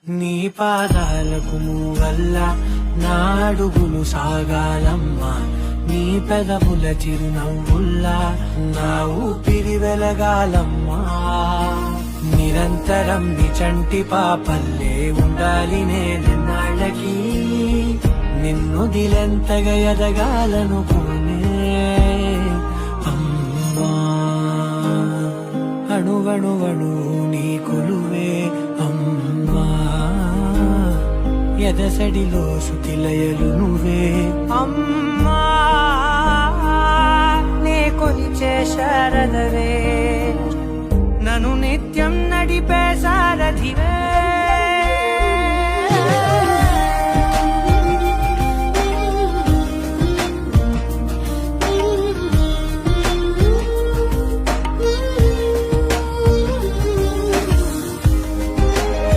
నీ పాదాలకు వల్ల నా అడుగులు సాగాలమ్మా, నీ పెదవుల చిరునవ్వుల్లా నా ఊపిరి వెలగాలమ్మా. నిరంతరం నీ చంటి పాపల్లే ఉండాలి నేనెన్నాళ్ళకి, నిన్ను దిలెంతగా ఎదగాలనుకునే అమ్మా. అణువణువణు నీ కొలువే అమ్మా, ఎదసడిలో శృతిలయలు నువ్వే అమ్మా. నే కొలిచే శారదవే, నన్ను నిత్యం నడిపే సారథివే.